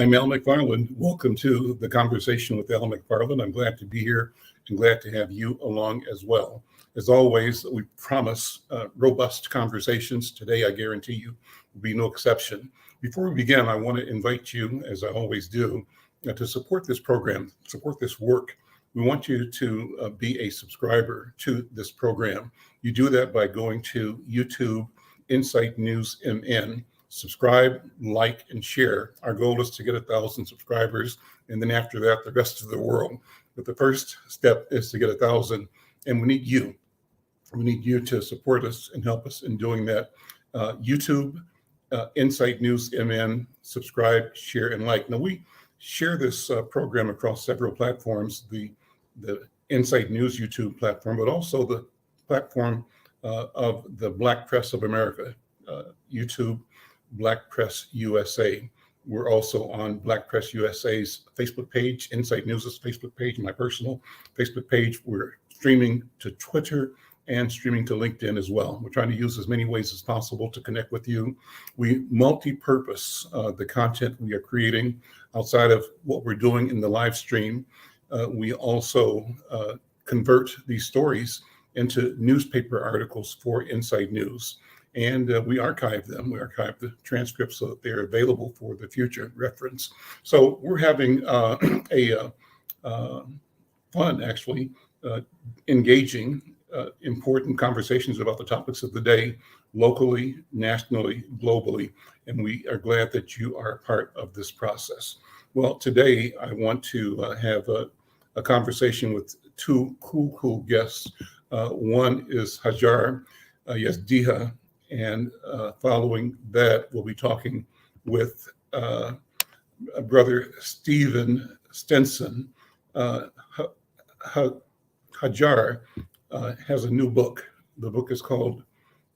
I'm Al McFarlane. Welcome to the Conversation with Al McFarlane. I'm glad to be here and glad to have you along as well. As always, we promise robust conversations. Today, I guarantee you, will be no exception. Before we begin, I want to invite you, as I always do, to support this program, support this work. We want you to be a subscriber to this program. You do that by going to YouTube, Insight News MN. Subscribe, like, and share. Our goal is to get 1,000 subscribers, and then after that, the rest of the world. But the first step is to get 1,000, and we need you. We need you to support us and help us in doing that. YouTube, Insight News MN, subscribe, share, and like. Now, we share this program across several platforms, the Insight News YouTube platform, but also the platform of the Black Press of America, YouTube, Black Press USA. We're also on Black Press USA's Facebook page, Insight News' Facebook page, my personal Facebook page. We're streaming to Twitter and streaming to LinkedIn as well. We're trying to use as many ways as possible to connect with you. We multi-purpose the content we are creating outside of what we're doing in the live stream. We also convert these stories into newspaper articles for Insight News. And we archive them. We archive the transcripts so that they're available for the future reference. So we're having fun, actually, engaging important conversations about the topics of the day, locally, nationally, globally. And we are glad that you are part of this process. Well, today I want to have a conversation with two cool guests. One is Hajar Yazdiha. And following that, we'll be talking with Brother Stephen Stinson. Hajar has a new book. The book is called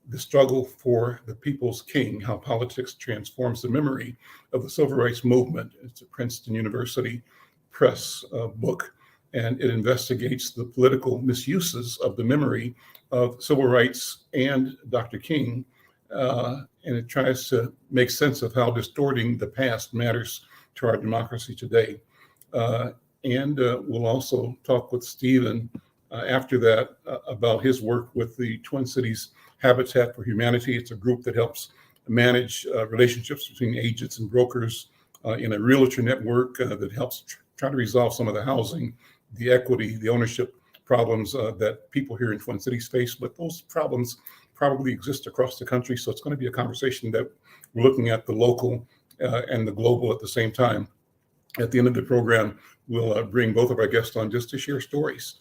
The Struggle for the People's King, How Politics Transforms the Memory of the Civil Rights Movement. It's a Princeton University Press book, and it investigates the political misuses of the memory of civil rights and Dr. King, and it tries to make sense of how distorting the past matters to our democracy today. And we'll also talk with Stephen after that about his work with the Twin Cities Habitat for Humanity. It's a group that helps manage relationships between agents and brokers in a realtor network that helps try to resolve some of the housing, the equity, the ownership problems that people here in Twin Cities face, but those problems probably exist across the country. So it's going to be a conversation that we're looking at the local and the global at the same time. At the end of the program, we'll bring both of our guests on just to share stories,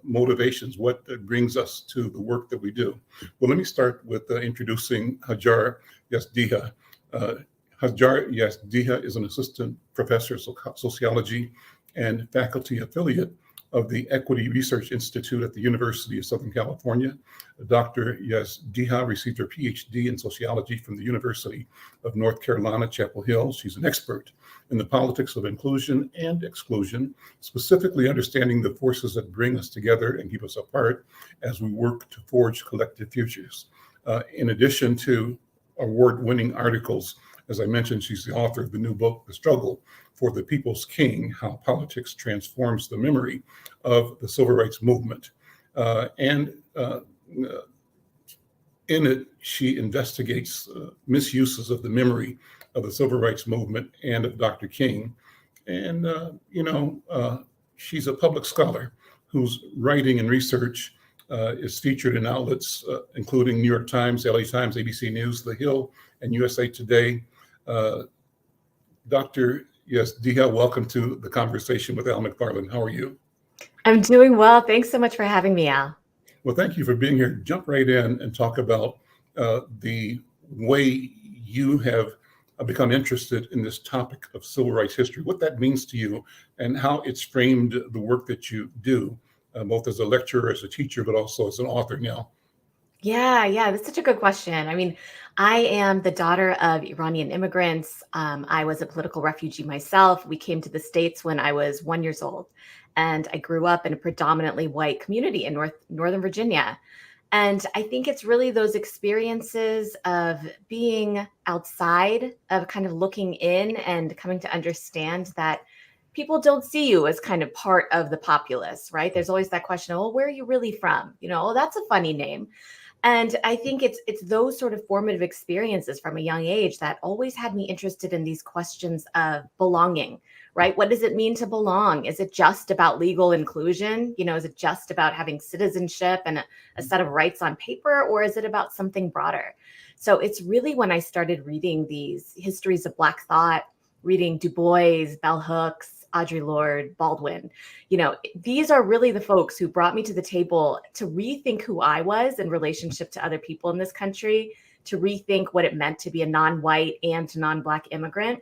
motivations, what brings us to the work that we do. Well, let me start with introducing Hajar Yazdiha. Hajar Yazdiha is an assistant professor of sociology and faculty affiliate of the Equity Research Institute at the University of Southern California. Dr. Yazdiha received her PhD in sociology from the University of North Carolina, Chapel Hill. She's an expert in the politics of inclusion and exclusion, specifically understanding the forces that bring us together and keep us apart as we work to forge collective futures. In addition to award-winning articles, as I mentioned, she's the author of the new book, The Struggle for the People's King, How Politics Transforms the Memory of the Civil Rights Movement. And in it, she investigates misuses of the memory of the Civil Rights Movement and of Dr. King. And, she's a public scholar whose writing and research is featured in outlets including New York Times, LA Times, ABC News, The Hill, and USA Today. Dr. Yazdiha, welcome to the Conversation with Al McFarlane. How are you? I'm doing well. Thanks so much for having me, Al. Well, thank you for being here. Jump right in and talk about the way you have become interested in this topic of civil rights history, what that means to you, and how it's framed the work that you do, both as a lecturer, as a teacher, but also as an author now. Yeah, that's such a good question. I mean, I am the daughter of Iranian immigrants. I was a political refugee myself. We came to the States when I was 1 year old, and I grew up in a predominantly white community in Northern Virginia. And I think it's really those experiences of being outside, of kind of looking in and coming to understand that people don't see you as kind of part of the populace, right? There's always that question, oh, where are you really from? Oh, that's a funny name. And I think it's those sort of formative experiences from a young age that always had me interested in these questions of belonging, right? What does it mean to belong? Is it just about legal inclusion? Is it just about having citizenship and a set of rights on paper, or is it about something broader? So it's really when I started reading these histories of Black thought, reading Du Bois, Bell Hooks, Audre Lorde, Baldwin, these are really the folks who brought me to the table to rethink who I was in relationship to other people in this country, to rethink what it meant to be a non-white and non-Black immigrant.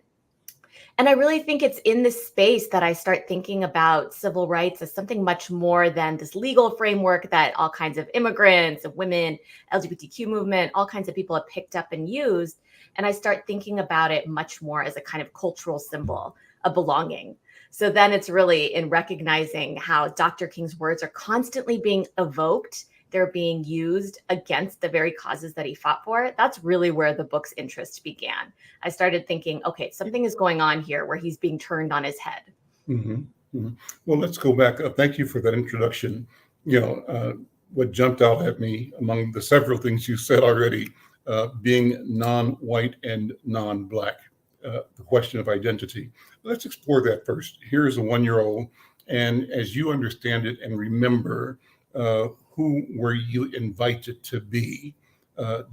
And I really think it's in this space that I start thinking about civil rights as something much more than this legal framework that all kinds of immigrants, of women, LGBTQ movement, all kinds of people have picked up and used. And I start thinking about it much more as a kind of cultural symbol of belonging. So then it's really in recognizing how Dr. King's words are constantly being evoked. They're being used against the very causes that he fought for. That's really where the book's interest began. I started thinking, okay, something is going on here where he's being turned on his head. Mm-hmm. Mm-hmm. Well, let's go back. Thank you for that introduction. What jumped out at me among the several things you said already, being non-white and non-Black, the question of identity. Let's explore that first. Here's a 1-year-old, and as you understand it and remember, who were you invited to be?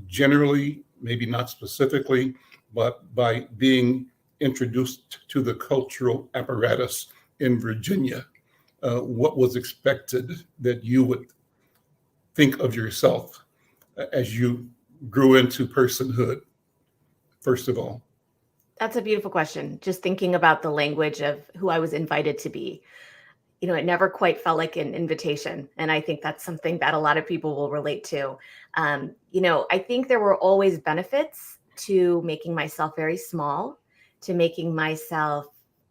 Generally, maybe not specifically, but by being introduced to the cultural apparatus in Virginia, what was expected that you would think of yourself as you grew into personhood, first of all? That's a beautiful question. Just thinking about the language of who I was invited to be. It never quite felt like an invitation. And I think that's something that a lot of people will relate to. I think there were always benefits to making myself very small, to making myself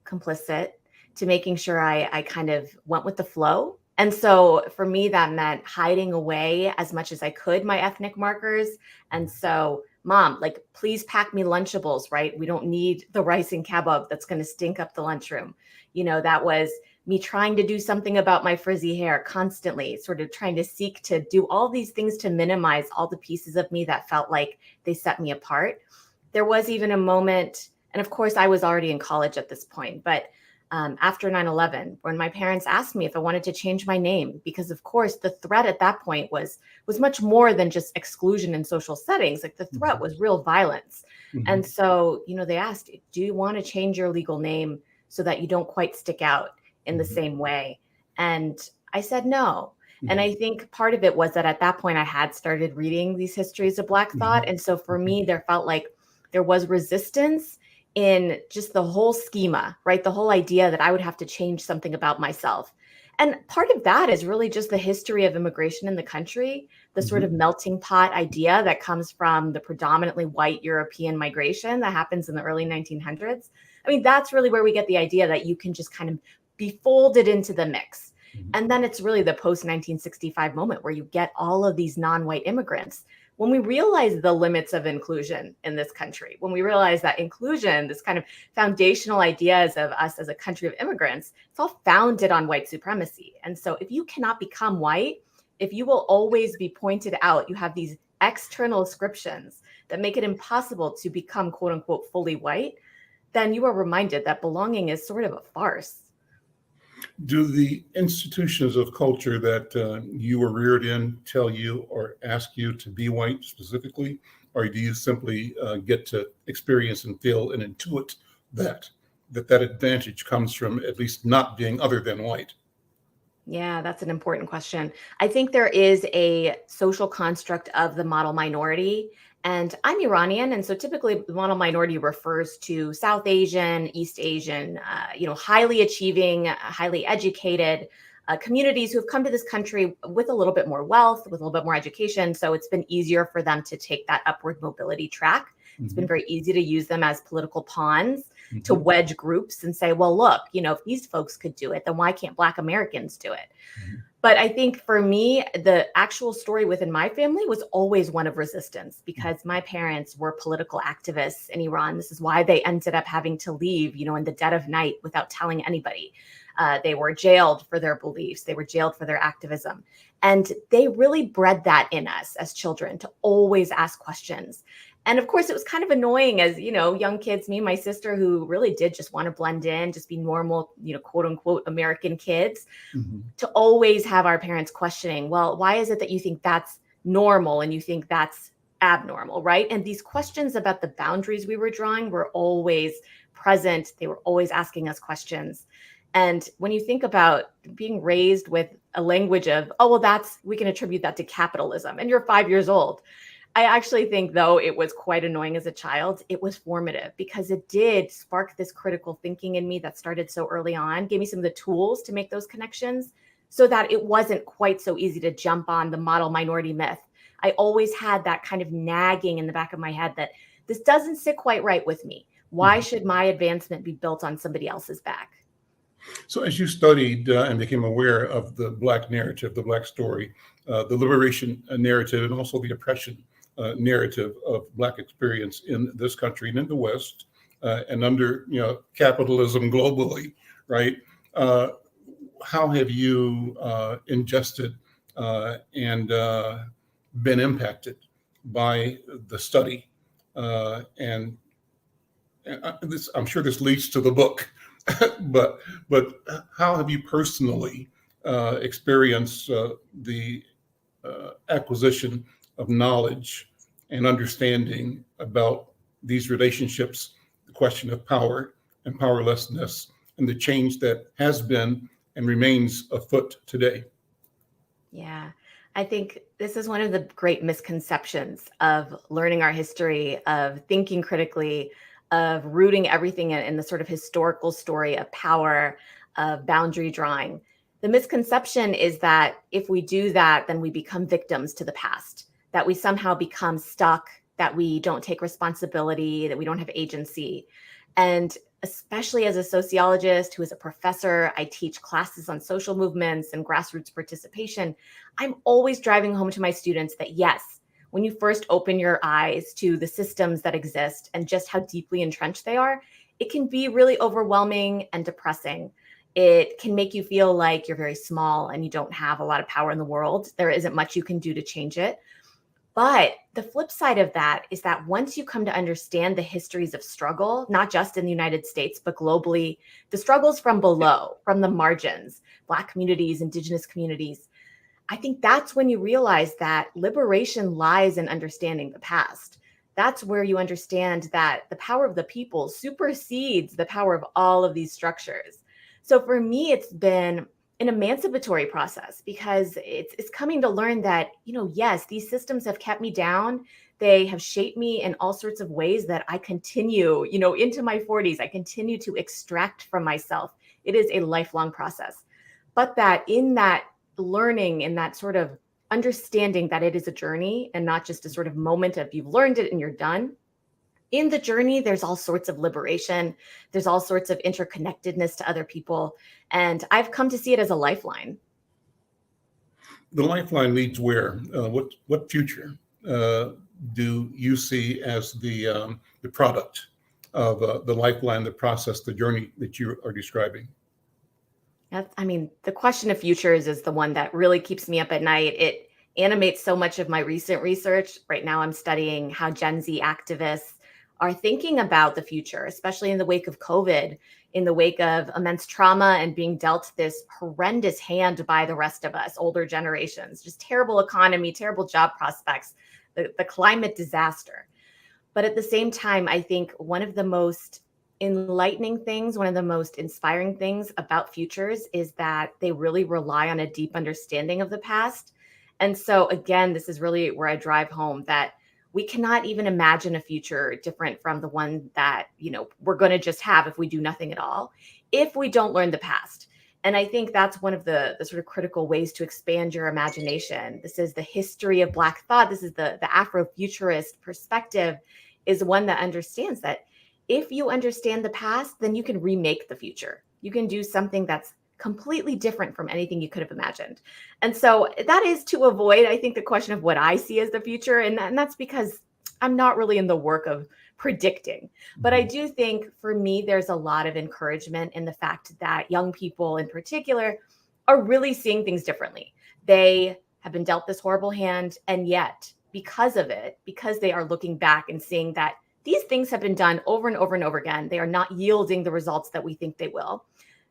complicit, to making sure I kind of went with the flow. And so for me, that meant hiding away as much as I could my ethnic markers. And so, Mom, please pack me Lunchables, right? We don't need the rice and kebab that's going to stink up the lunchroom. That was me trying to do something about my frizzy hair constantly, sort of trying to seek to do all these things to minimize all the pieces of me that felt like they set me apart. There was even a moment, and of course I was already in college at this point, but after 9/11, when my parents asked me if I wanted to change my name, because of course the threat at that point was much more than just exclusion in social settings. Like the threat was real violence. Mm-hmm. And so, they asked, do you want to change your legal name so that you don't quite stick out in the same way? And I said no. And I think part of it was that at that point I had started reading these histories of Black thought. And so for me, there felt like there was resistance in just the whole schema, right? The whole idea that I would have to change something about myself. And part of that is really just the history of immigration in the country, the sort of melting pot idea that comes from the predominantly white European migration that happens in the early 1900s. I mean, that's really where we get the idea that you can just kind of be folded into the mix. And then it's really the post-1965 moment where you get all of these non-white immigrants. When we realize the limits of inclusion in this country, when we realize that inclusion, this kind of foundational ideas of us as a country of immigrants, it's all founded on white supremacy. And so if you cannot become white, if you will always be pointed out, you have these external ascriptions that make it impossible to become quote unquote fully white, then you are reminded that belonging is sort of a farce. Do the institutions of culture that you were reared in tell you or ask you to be white specifically, or do you simply get to experience and feel and intuit that advantage comes from at least not being other than white? Yeah, that's an important question. I think there is a social construct of the model minority. And I'm Iranian. And so typically the model minority refers to South Asian, East Asian, highly achieving, highly educated communities who have come to this country with a little bit more wealth, with a little bit more education. So it's been easier for them to take that upward mobility track. It's been very easy to use them as political pawns to wedge groups and say, well, look, if these folks could do it, then why can't Black Americans do it? But I think for me, the actual story within my family was always one of resistance because my parents were political activists in Iran. This is why they ended up having to leave, in the dead of night without telling anybody. They were jailed for their beliefs. They were jailed for their activism. And they really bred that in us as children to always ask questions. And of course, it was kind of annoying as, young kids, me and my sister, who really did just want to blend in, just be normal, quote unquote, American kids, to always have our parents questioning, well, why is it that you think that's normal and you think that's abnormal, right? And these questions about the boundaries we were drawing were always present. They were always asking us questions. And when you think about being raised with a language of, oh, well, we can attribute that to capitalism, and you're 5 years old. I actually think, though, it was quite annoying as a child. It was formative because it did spark this critical thinking in me that started so early on, gave me some of the tools to make those connections so that it wasn't quite so easy to jump on the model minority myth. I always had that kind of nagging in the back of my head that this doesn't sit quite right with me. Why should my advancement be built on somebody else's back? So as you studied and became aware of the Black narrative, the Black story, the liberation narrative, and also the oppression narrative of Black experience in this country and in the West, and under capitalism globally, right? How have you ingested and been impacted by the study? And this, I'm sure this leads to the book, but how have you personally experienced the acquisition of knowledge and understanding about these relationships, the question of power and powerlessness, and the change that has been and remains afoot today? Yeah, I think this is one of the great misconceptions of learning our history, of thinking critically, of rooting everything in the sort of historical story of power, of boundary drawing. The misconception is that if we do that, then we become victims to the past, that we somehow become stuck, that we don't take responsibility, that we don't have agency. And especially as a sociologist who is a professor, I teach classes on social movements and grassroots participation. I'm always driving home to my students that yes, when you first open your eyes to the systems that exist and just how deeply entrenched they are, it can be really overwhelming and depressing. It can make you feel like you're very small and you don't have a lot of power in the world. There isn't much you can do to change it. But the flip side of that is that once you come to understand the histories of struggle, not just in the United States, but globally, the struggles from below, from the margins, Black communities, Indigenous communities, I think that's when you realize that liberation lies in understanding the past. That's where you understand that the power of the people supersedes the power of all of these structures. So for me, it's been an emancipatory process because it's coming to learn that, yes, these systems have kept me down. They have shaped me in all sorts of ways that I continue, into my 40s. I continue to extract from myself. It is a lifelong process. But that in that learning, in that sort of understanding that it is a journey and not just a sort of moment of you've learned it and you're done. In the journey, there's all sorts of liberation. There's all sorts of interconnectedness to other people. And I've come to see it as a lifeline. The lifeline leads where? What future do you see as the product of the lifeline, the process, the journey that you are describing? The question of futures is the one that really keeps me up at night. It animates so much of my recent research. Right now, I'm studying how Gen Z activists are thinking about the future, especially in the wake of COVID, in the wake of immense trauma and being dealt this horrendous hand by the rest of us, older generations, just terrible economy, terrible job prospects, the climate disaster. But at the same time, I think one of the most enlightening things, one of the most inspiring things about futures is that they really rely on a deep understanding of the past. And so again, this is really where I drive home that we cannot even imagine a future different from the one that, we're going to just have if we do nothing at all, if we don't learn the past. And I think that's one of the sort of critical ways to expand your imagination. This is the history of Black thought. This is the Afrofuturist perspective, is one that understands that if you understand the past, then you can remake the future. You can do something that's completely different from anything you could have imagined. And so that is to avoid, I think, the question of what I see as the future. And that's because I'm not really in the work of predicting. But I do think for me, there's a lot of encouragement in the fact that young people in particular are really seeing things differently. They have been dealt this horrible hand. And yet, because of it, because they are looking back and seeing that these things have been done over and over and over again, they are not yielding the results that we think they will,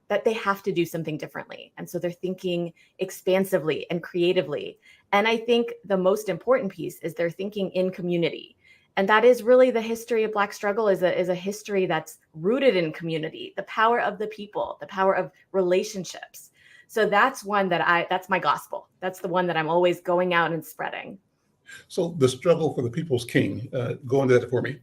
that they have to do something differently. And so they're thinking expansively and creatively. And I think the most important piece is they're thinking in community. And that is really the history of Black struggle is a history that's rooted in community, the power of the people, the power of relationships. So that's one that's my gospel. That's the one that I'm always going out and spreading. So the struggle for the people's king, go into that for me.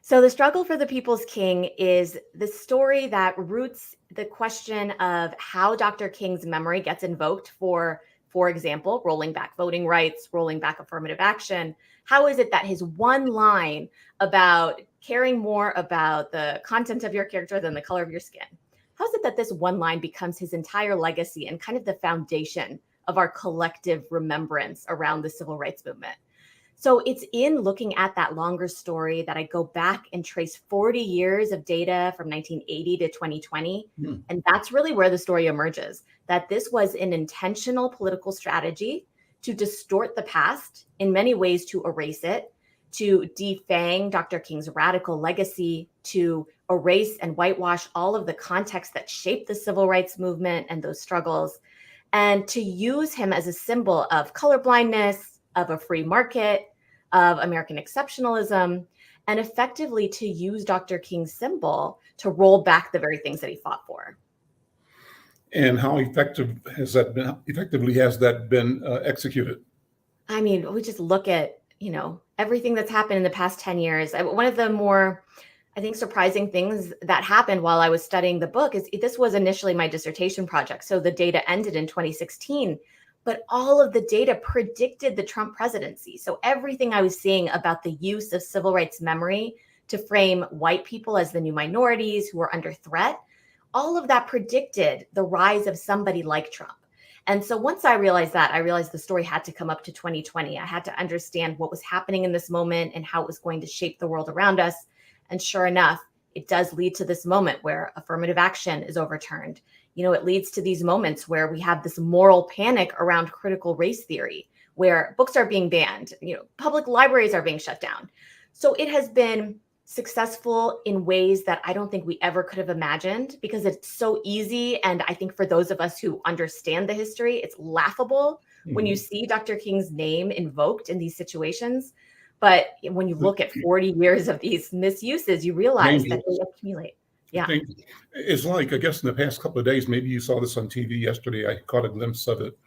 So the struggle for the people's king is the story that roots the question of how Dr. King's memory gets invoked for example, rolling back voting rights, rolling back affirmative action. How is it that his one line about caring more about the content of your character than the color of your skin? How is it that this one line becomes his entire legacy and kind of the foundation of our collective remembrance around the civil rights movement? So it's in looking at that longer story that I go back and trace 40 years of data from 1980 to 2020. And that's really where the story emerges, that this was an intentional political strategy to distort the past, in many ways to erase it, to defang Dr. King's radical legacy, to erase and whitewash all of the context that shaped the civil rights movement and those struggles, and to use him as a symbol of colorblindness, of a free market, of American exceptionalism, and effectively to use Dr. King's symbol to roll back the very things that he fought for. And how effectively has that been executed? I mean, we just look at, everything that's happened in the past 10 years. One of the more, I think, surprising things that happened while I was studying the book is this was initially my dissertation project. So the data ended in 2016. But all of the data predicted the Trump presidency. So everything I was seeing about the use of civil rights memory to frame white people as the new minorities who are under threat, all of that predicted the rise of somebody like Trump. And so once I realized that, I realized the story had to come up to 2020. I had to understand what was happening in this moment and how it was going to shape the world around us. And sure enough, it does lead to this moment where affirmative action is overturned. It leads to these moments where we have this moral panic around critical race theory, where books are being banned, public libraries are being shut down. So it has been successful in ways that I don't think we ever could have imagined, because it's so easy. And I think for those of us who understand the history, it's laughable when you see Dr. King's name invoked in these situations. But when you look at 40 years of these misuses, you realize that they accumulate. Yeah. It's like, I guess in the past couple of days, maybe you saw this on TV yesterday, I caught a glimpse of it.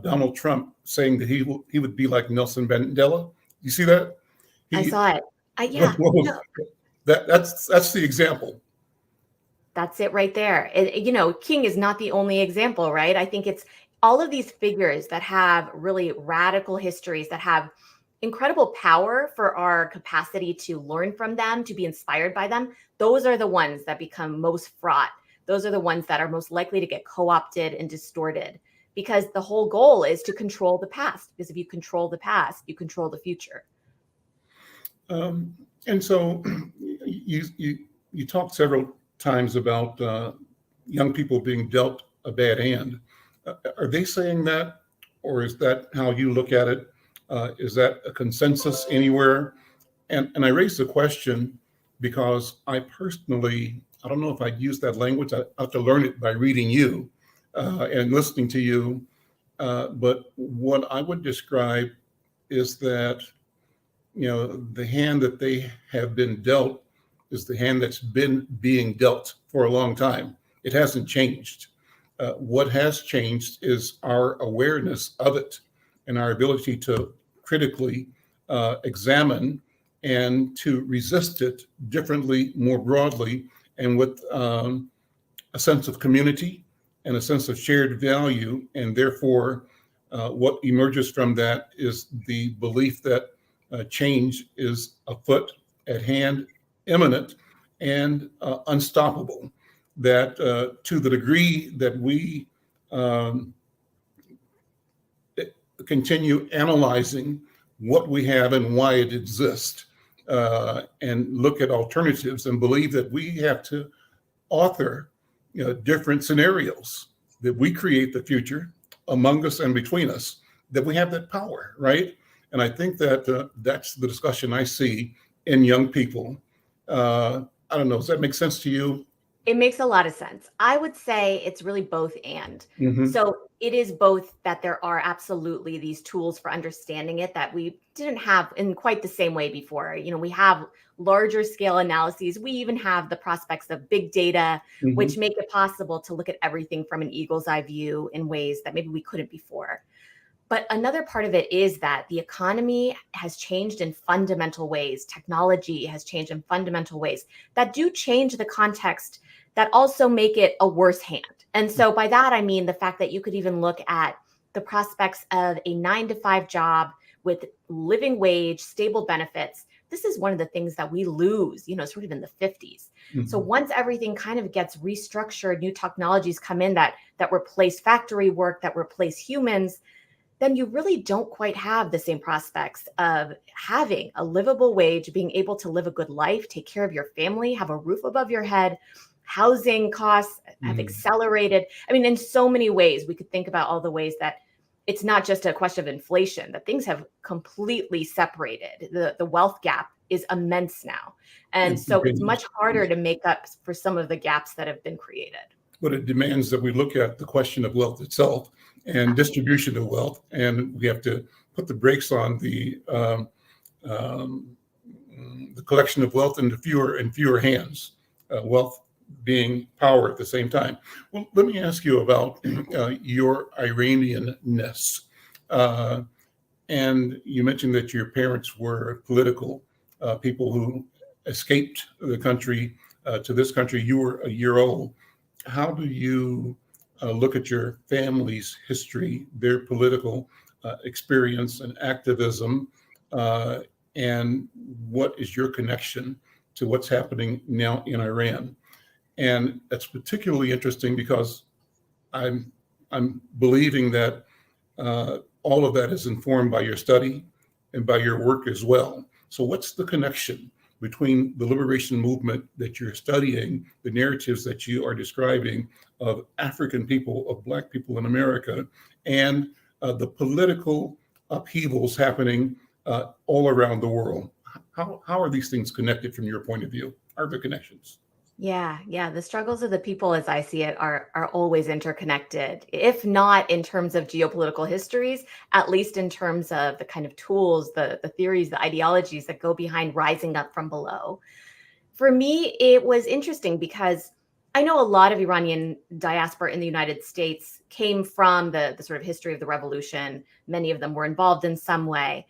Donald Trump saying that he would be like Nelson Mandela. You see that? I saw it. Yeah. That's the example. That's it right there. King is not the only example, right? I think it's all of these figures that have really radical histories, that have incredible power for our capacity to learn from them, to be inspired by them. Those are the ones that become most fraught. Those are the ones that are most likely to get co-opted and distorted, because the whole goal is to control the past. Because if you control the past, you control the future. And so you talked several times about young people being dealt a bad hand. Are they saying that, or is that how you look at it? Is that a consensus anywhere? And I raise the question because I don't know if I'd use that language. I have to learn it by reading you and listening to you. But what I would describe is that, the hand that they have been dealt is the hand that's been being dealt for a long time. It hasn't changed. What has changed is our awareness of it and our ability to critically examine and to resist it differently, more broadly, and with a sense of community and a sense of shared value. And therefore, what emerges from that is the belief that change is afoot, at hand, imminent, and unstoppable. that to the degree that we continue analyzing what we have and why it exists, and look at alternatives and believe that we have to author different scenarios, that we create the future among us and between us, that we have that power, right? And I think that that's the discussion I see in young people. I don't know, does that make sense to you? It makes a lot of sense. I would say it's really both and. Mm-hmm. So it is both that there are absolutely these tools for understanding it that we didn't have in quite the same way before. We have larger scale analyses. We even have the prospects of big data, Mm-hmm. which make it possible to look at everything from an eagle's eye view in ways that maybe we couldn't before. But another part of it is that the economy has changed in fundamental ways. Technology has changed in fundamental ways that do change the context, that also make it a worse hand. And so by that, I mean the fact that you could even look at the prospects of a 9-to-5 job with living wage, stable benefits. This is one of the things that we lose, sort of in the 50s. Mm-hmm. So once everything kind of gets restructured, new technologies come in that replace factory work, that replace humans, then you really don't quite have the same prospects of having a livable wage, being able to live a good life, take care of your family, have a roof above your head. Housing costs have accelerated. I mean, in so many ways, we could think about all the ways that it's not just a question of inflation, that things have completely separated. The wealth gap is immense now. And so it's much harder to make up for some of the gaps that have been created. But it demands that we look at the question of wealth itself and distribution of wealth, and we have to put the brakes on the collection of wealth into fewer and fewer hands. Wealth being power at the same time. Well, let me ask you about your Iranian-ness. And you mentioned that your parents were political people who escaped the country to this country. You were a year old. How do you look at your family's history, their political experience and activism, and what is your connection to what's happening now in Iran? And that's particularly interesting because I'm believing that all of that is informed by your study and by your work as well. So what's the connection between the liberation movement that you're studying, the narratives that you are describing of African people, of Black people in America, and the political upheavals happening all around the world? How are these things connected from your point of view? Are there connections? Yeah. The struggles of the people, as I see it, are always interconnected, if not in terms of geopolitical histories, at least in terms of the kind of tools, the theories, the ideologies that go behind rising up from below. For me, it was interesting because I know a lot of Iranian diaspora in the United States came from the sort of history of the revolution. Many of them were involved in some way.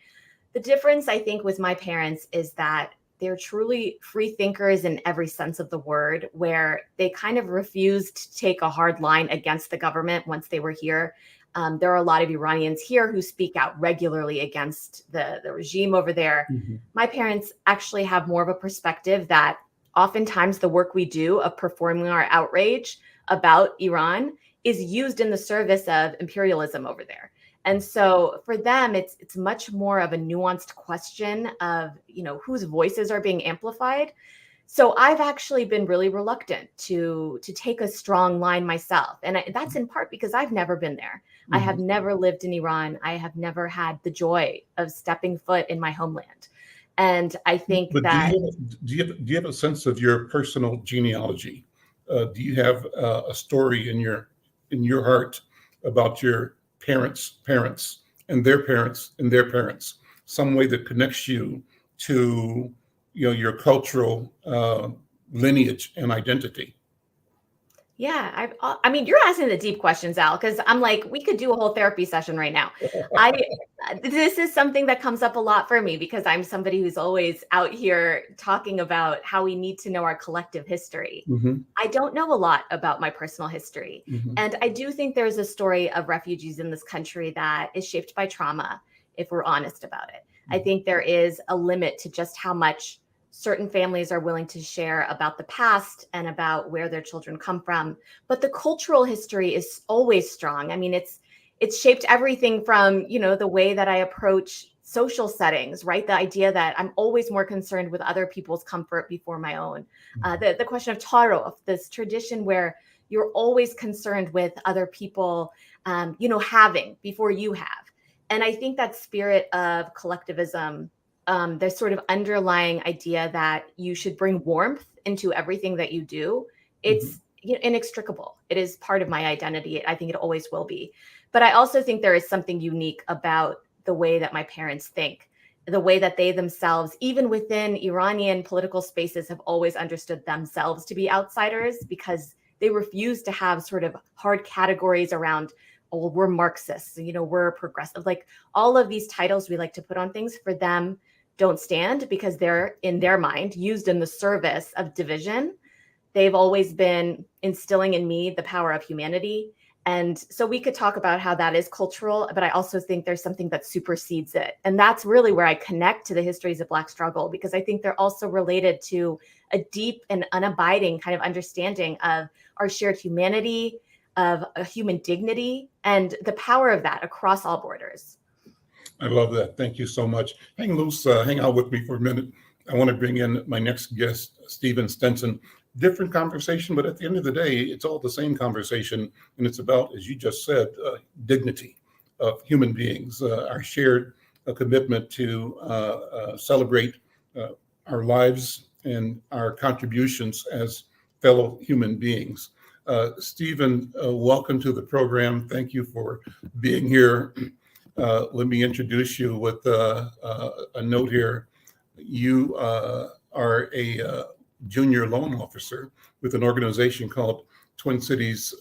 The difference, I think, with my parents is that they're truly free thinkers in every sense of the word, where they kind of refused to take a hard line against the government once they were here. There are a lot of Iranians here who speak out regularly against the regime over there. Mm-hmm. My parents actually have more of a perspective that oftentimes the work we do of performing our outrage about Iran is used in the service of imperialism over there. And so for them, it's much more of a nuanced question of, whose voices are being amplified. So I've actually been really reluctant to take a strong line myself. And that's in part because I've never been there. Mm-hmm. I have never lived in Iran. I have never had the joy of stepping foot in my homeland. And I think that... Do you have a sense of your personal genealogy? Do you have a story in your heart about your parents' and their parents and their parents, some way that connects you to your cultural lineage and identity? Yeah, I mean, you're asking the deep questions, Al, because I'm like, we could do a whole therapy session right now. This is something that comes up a lot for me because I'm somebody who's always out here talking about how we need to know our collective history. Mm-hmm. I don't know a lot about my personal history. Mm-hmm. And I do think there's a story of refugees in this country that is shaped by trauma, if we're honest about it. Mm-hmm. I think there is a limit to just how much certain families are willing to share about the past and about where their children come from. But the cultural history is always strong. I mean, it's shaped everything from, the way that I approach social settings, right? The idea that I'm always more concerned with other people's comfort before my own. The question of tarof, this tradition where you're always concerned with other people, having before you have. And I think that spirit of collectivism, there's sort of underlying idea that you should bring warmth into everything that you do. It's inextricable. It is part of my identity. I think it always will be. But I also think there is something unique about the way that my parents think, the way that they themselves, even within Iranian political spaces, have always understood themselves to be outsiders, because they refuse to have sort of hard categories around, oh, we're Marxists, we're progressive. Like all of these titles we like to put on things, for them don't stand, because they're, in their mind, used in the service of division. They've always been instilling in me the power of humanity. And so we could talk about how that is cultural, but I also think there's something that supersedes it. And that's really where I connect to the histories of Black struggle, because I think they're also related to a deep and unabiding kind of understanding of our shared humanity, of a human dignity, and the power of that across all borders. I love that. Thank you so much. Hang loose, hang out with me for a minute. I want to bring in my next guest, Stephen Stinson. Different conversation, but at the end of the day, it's all the same conversation. And it's about, as you just said, dignity of human beings, our shared commitment to celebrate our lives and our contributions as fellow human beings. Stephen, welcome to the program. Thank you for being here. Let me introduce you with a note here. You are a junior loan officer with an organization called Twin Cities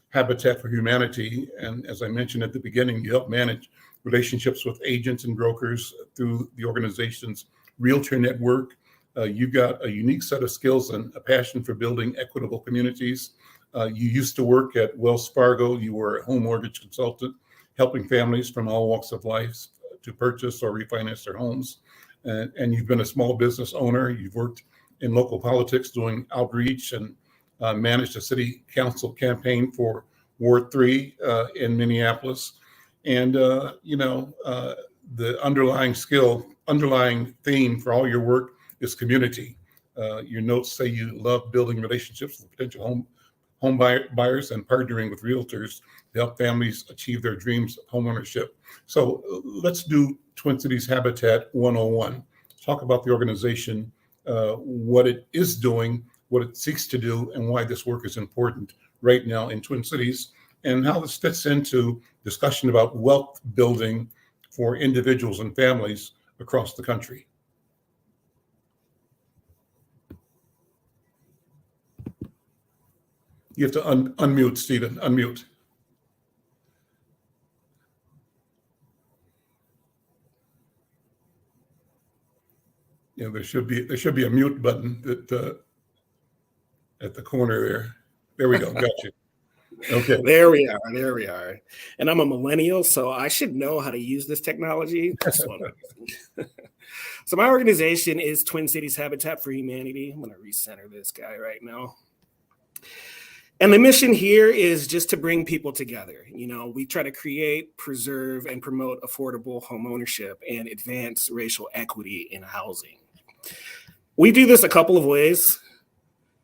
Habitat for Humanity. And as I mentioned at the beginning, you help manage relationships with agents and brokers through the organization's realtor network. You've got a unique set of skills and a passion for building equitable communities. You used to work at Wells Fargo. You were a home mortgage consultant, helping families from all walks of life to purchase or refinance their homes. And you've been a small business owner. You've worked in local politics doing outreach and managed a city council campaign for Ward 3 in Minneapolis. And, the underlying theme for all your work is community. Your notes say you love building relationships with potential home buyers and partnering with realtors to help families achieve their dreams of homeownership. So let's do Twin Cities Habitat 101. Talk about the organization, what it is doing, what it seeks to do, and why this work is important right now in Twin Cities, and how this fits into discussion about wealth building for individuals and families across the country. You have to unmute, Stephen, unmute. There should be a mute button that at the corner there. There we go. Got you. Okay. There we are. And I'm a millennial, so I should know how to use this technology. So my organization is Twin Cities Habitat for Humanity. I'm going to recenter this guy right now. And the mission here is just to bring people together. We try to create, preserve, and promote affordable homeownership and advance racial equity in housing. We do this a couple of ways.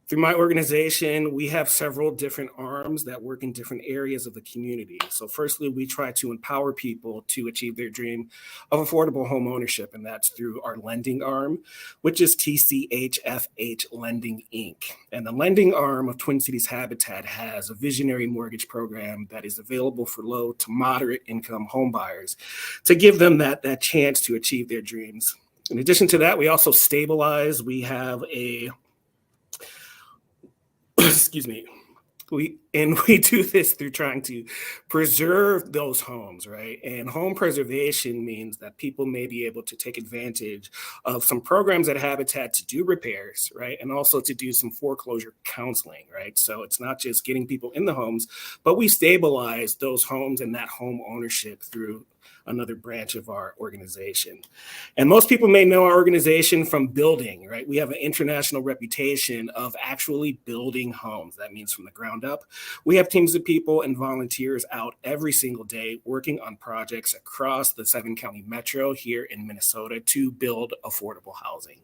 Through my organization, we have several different arms that work in different areas of the community. So firstly, we try to empower people to achieve their dream of affordable home ownership, and that's through our lending arm, which is TCHFH Lending, Inc. And the lending arm of Twin Cities Habitat has a visionary mortgage program that is available for low to moderate income home buyers to give them that chance to achieve their dreams. In addition to that, we also stabilize. We have we do this through trying to preserve those homes, right? And home preservation means that people may be able to take advantage of some programs at Habitat to do repairs, right? And also to do some foreclosure counseling, right? So it's not just getting people in the homes, but we stabilize those homes and that home ownership through another branch of our organization. And most people may know our organization from building, right? We have an international reputation of actually building homes. That means from the ground up. We have teams of people and volunteers out every single day working on projects across the 7-county metro here in Minnesota to build affordable housing.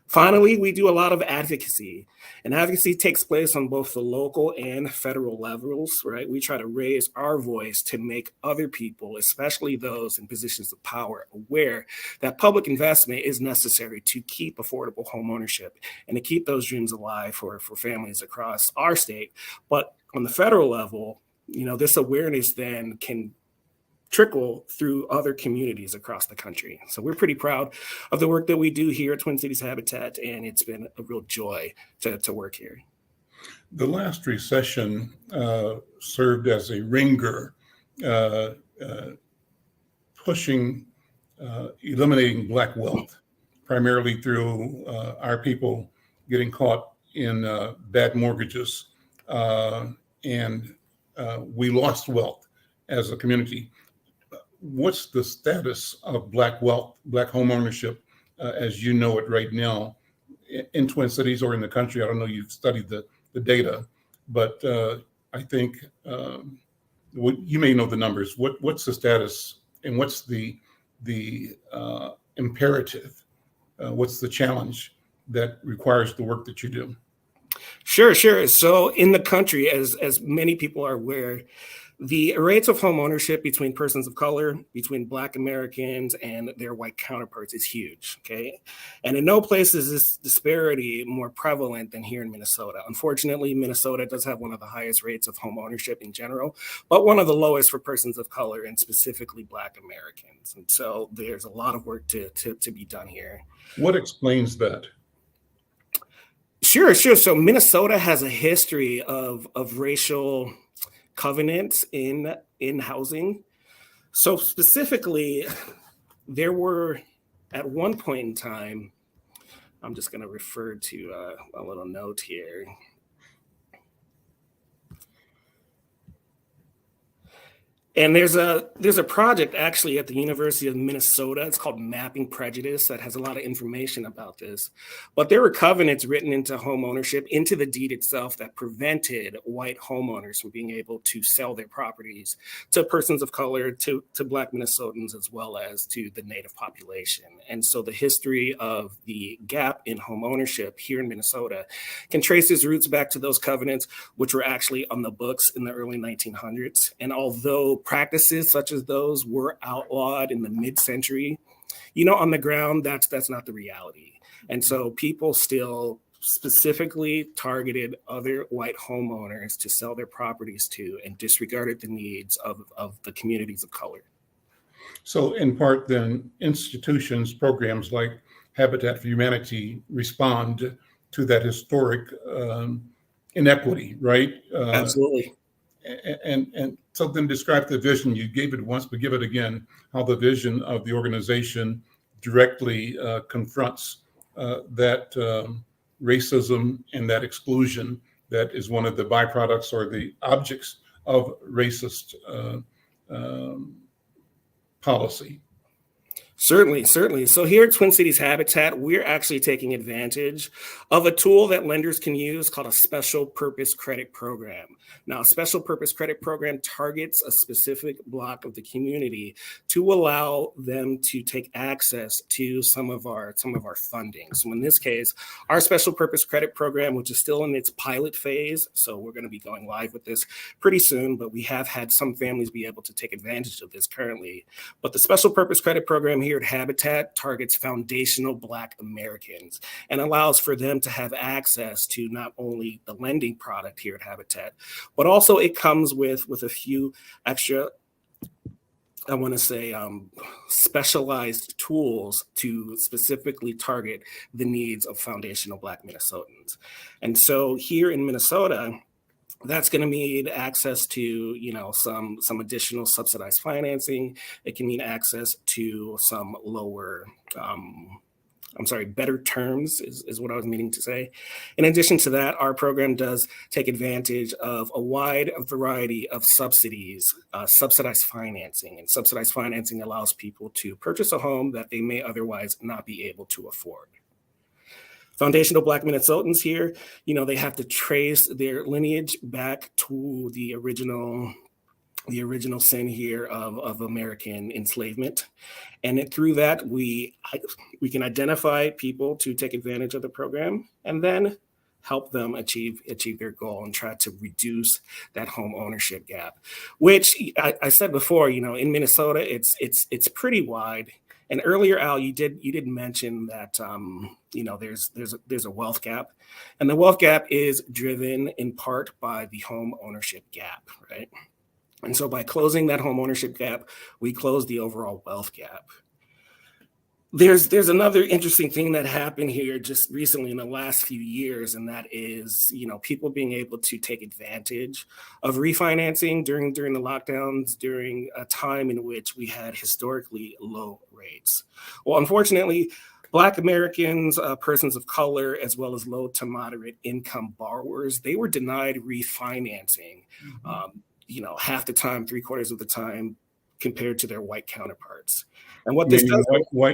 Finally, we do a lot of advocacy, and advocacy takes place on both the local and federal levels, right? We try to raise our voice to make other people, especially those in positions of power, aware that public investment is necessary to keep affordable home ownership and to keep those dreams alive for families across our state. But on the federal level, this awareness then can trickle through other communities across the country. So we're pretty proud of the work that we do here at Twin Cities Habitat, and it's been a real joy to work here. The last recession served as a ringer, pushing, eliminating Black wealth, primarily through our people getting caught in bad mortgages, and we lost wealth as a community. What's the status of Black wealth, Black home ownership, as you know it right now in Twin Cities or in the country? I don't know, you've studied the data, but I think you may know the numbers. What's the status, and what's the imperative? What's the challenge that requires the work that you do? Sure. So in the country, as many people are aware, the rates of home ownership between persons of color, between Black Americans and their white counterparts is huge, okay? And in no place is this disparity more prevalent than here in Minnesota. Unfortunately, Minnesota does have one of the highest rates of home ownership in general, but one of the lowest for persons of color and specifically Black Americans. And so there's a lot of work to be done here. What explains that? Sure. So Minnesota has a history of racial covenants in housing. So specifically, there were at one point in time, I'm just going to refer to a little note here. And there's a project actually at the University of Minnesota. It's called Mapping Prejudice that has a lot of information about this. But there were covenants written into home ownership, into the deed itself, that prevented white homeowners from being able to sell their properties to persons of color, to Black Minnesotans, as well as to the Native population. And so the history of the gap in home ownership here in Minnesota can trace its roots back to those covenants, which were actually on the books in the early 1900s. And although practices such as those were outlawed in the mid-century, on the ground, that's not the reality. And so people still specifically targeted other white homeowners to sell their properties to and disregarded the needs of the communities of color. So in part, then, institutions, programs like Habitat for Humanity respond to that historic inequity, right? Absolutely. And so then describe the vision. You gave it once, but give it again, how the vision of the organization directly confronts that racism and that exclusion that is one of the byproducts or the objects of racist policy. Certainly. So here at Twin Cities Habitat, we're actually taking advantage of a tool that lenders can use called a special purpose credit program. Now, a special purpose credit program targets a specific block of the community to allow them to take access to some of our funding. So in this case, our special purpose credit program, which is still in its pilot phase, so we're going to be going live with this pretty soon, but we have had some families be able to take advantage of this currently. But the special purpose credit program here at Habitat targets foundational Black Americans and allows for them to have access to not only the lending product here at Habitat, but also it comes with a few extra, I want to say, specialized tools to specifically target the needs of foundational Black Minnesotans. And so here in Minnesota, that's going to mean access to, some additional subsidized financing. It can mean access to some lower better terms is what I was meaning to say. In addition to that, our program does take advantage of a wide variety of subsidies, subsidized financing. And subsidized financing allows people to purchase a home that they may otherwise not be able to afford. Foundational Black Minnesotans here, they have to trace their lineage back to the original sin here of American enslavement. And through that, we can identify people to take advantage of the program and then help them achieve their goal and try to reduce that home ownership gap, which I said before, in Minnesota, it's pretty wide. And earlier, Al, you did mention that there's a wealth gap, and the wealth gap is driven in part by the home ownership gap, right? And so by closing that home ownership gap, we close the overall wealth gap. There's another interesting thing that happened here just recently in the last few years, and that is, people being able to take advantage of refinancing during the lockdowns, during a time in which we had historically low rates. Well, unfortunately, Black Americans, persons of color, as well as low to moderate income borrowers, they were denied refinancing, half the time, 3/4 of the time, compared to their white counterparts. And what this does,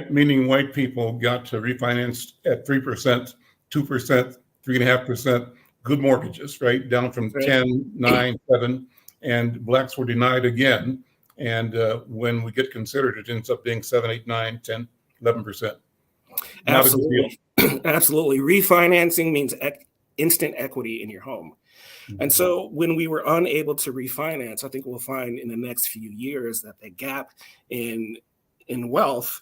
meaning white people got to refinance at 3%, 2%, 3.5%, good mortgages, right? Down from 10, 9, 7, and Blacks were denied again. And when we get considered, it ends up being 7, 8, 9, 10, 11%. Absolutely. Absolutely. Refinancing means instant equity in your home. And so when we were unable to refinance, I think we'll find in the next few years that the gap in wealth,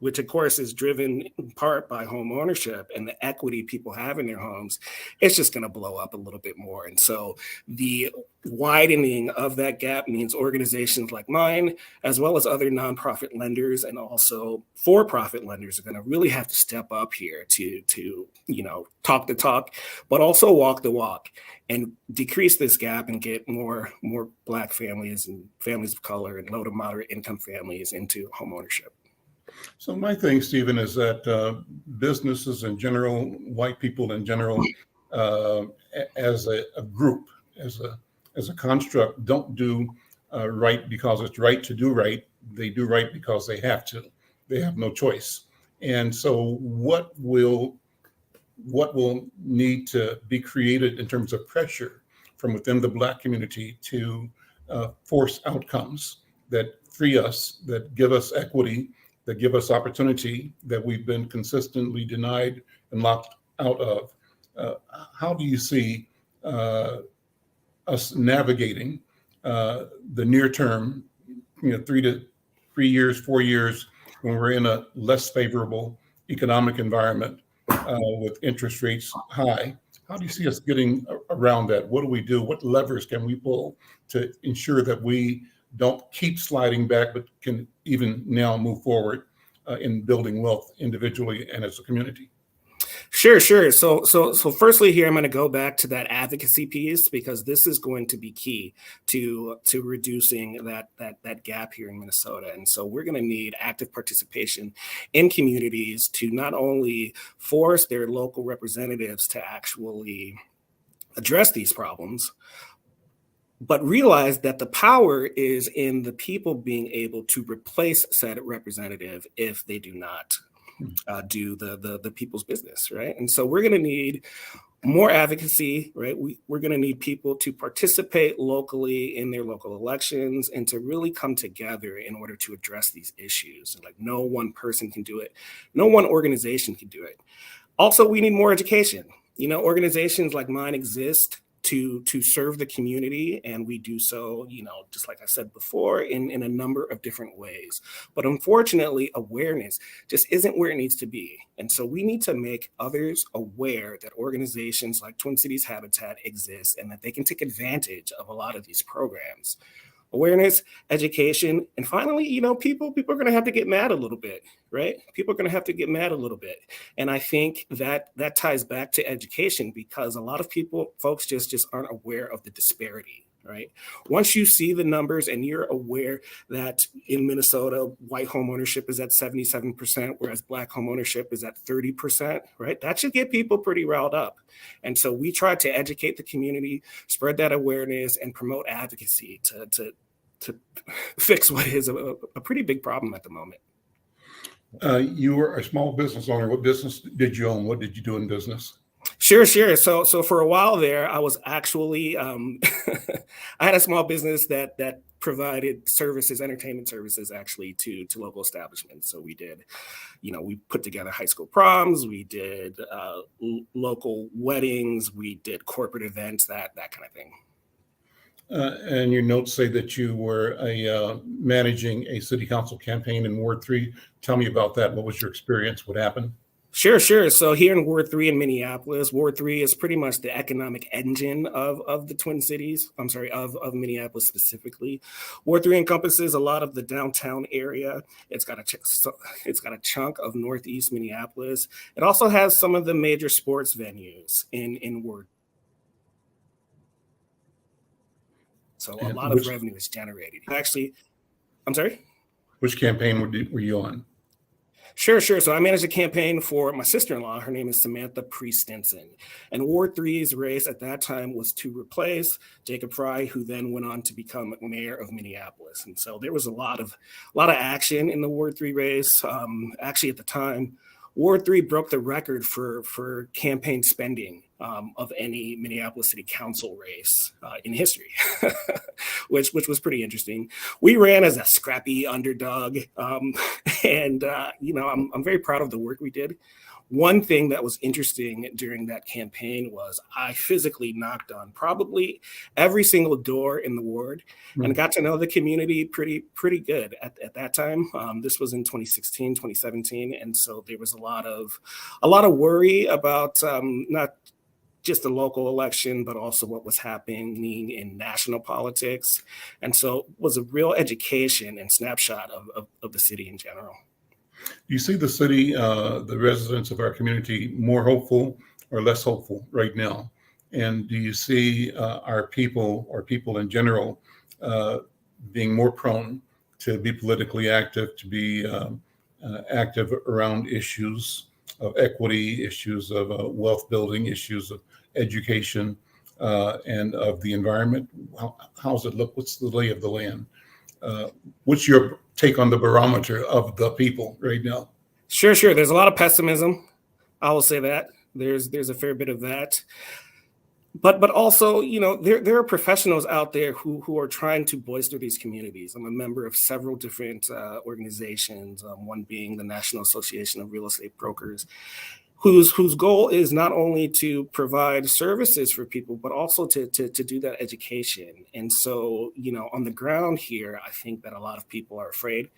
which of course is driven in part by home ownership and the equity people have in their homes, it's just going to blow up a little bit more. And so the widening of that gap means organizations like mine, as well as other nonprofit lenders and also for-profit lenders, are going to really have to step up here to talk the talk, but also walk the walk and decrease this gap and get more Black families and families of color and low to moderate income families into home ownership. So my thing, Stephen, is that businesses in general, white people in general, as a group, as a construct, don't do right because it's right to do right. They do right because they have to. They have no choice. And so what will need to be created in terms of pressure from within the Black community to force outcomes that free us, that give us equity, that give us opportunity that we've been consistently denied and locked out of? How do you see us navigating the near term, 3 years, 4 years, when we're in a less favorable economic environment with interest rates high? How do you see us getting around that? What do we do? What levers can we pull to ensure that we don't keep sliding back, but can even now move forward in building wealth individually and as a community? Sure. So firstly here, I'm going to go back to that advocacy piece, because this is going to be key to reducing that gap here in Minnesota. And so we're going to need active participation in communities to not only force their local representatives to actually address these problems, but realize that the power is in the people being able to replace said representative if they do not do the people's business, right? And so we're going to need more advocacy, right? We're going to need people to participate locally in their local elections and to really come together in order to address these issues. And no one person can do it. No one organization can do it. Also, we need more education. Organizations like mine exist to serve the community, and we do so, just like I said before, in a number of different ways. But unfortunately, awareness just isn't where it needs to be. And so we need to make others aware that organizations like Twin Cities Habitat exist and that they can take advantage of a lot of these programs. Awareness, education, and finally, people are going to have to get mad a little bit, right? People are going to have to get mad a little bit. And I think that ties back to education, because a lot of folks just aren't aware of the disparity right? Once you see the numbers and you're aware that in Minnesota, white homeownership is at 77%, whereas Black homeownership is at 30%, right? That should get people pretty riled up. And so we try to educate the community, spread that awareness, and promote advocacy to fix what is a pretty big problem at the moment. You were a small business owner. What business did you own? What did you do in business? Sure. So for a while there, I was actually I had a small business that provided services, entertainment services, actually to local establishments. So we did, we put together high school proms, we did local weddings, we did corporate events, that kind of thing. And your notes say that you were managing a city council campaign in Ward 3. Tell me about that. What was your experience? What happened? Sure. So here in Ward 3 in Minneapolis, Ward 3 is pretty much the economic engine of the Twin Cities. I'm sorry, of Minneapolis specifically. Ward 3 encompasses a lot of the downtown area. It's got a chunk of Northeast Minneapolis. It also has some of the major sports venues in Ward. So a lot of revenue is generated. Actually, I'm sorry? Which campaign were you on? Sure. So I managed a campaign for my sister-in-law. Her name is Samantha Stinson. And Ward 3's race at that time was to replace Jacob Fry, who then went on to become mayor of Minneapolis. And so there was a lot of action in the Ward 3 race. Actually, at the time, Ward 3 broke the record for campaign spending of any Minneapolis City Council race in history, which was pretty interesting. We ran as a scrappy underdog, and I'm very proud of the work we did. One thing that was interesting during that campaign was I physically knocked on probably every single door in the ward and got to know the community pretty good at that time. This was in 2016, 2017. And so there was a lot of worry about not just the local election, but also what was happening in national politics. And so it was a real education and snapshot of the city in general. Do you see the city, the residents of our community, more hopeful or less hopeful right now? And do you see our people or people in general being more prone to be politically active, to be active around issues of equity, issues of wealth building, issues of education, and of the environment? How's it look? What's the lay of the land? What's your take on the barometer of the people right now? Sure. There's a lot of pessimism. I will say that there's a fair bit of that. But also, there are professionals out there who are trying to bolster these communities. I'm a member of several different organizations, one being the National Association of Real Estate Brokers, whose goal is not only to provide services for people, but also to do that education. And so, on the ground here, I think that a lot of people are afraid.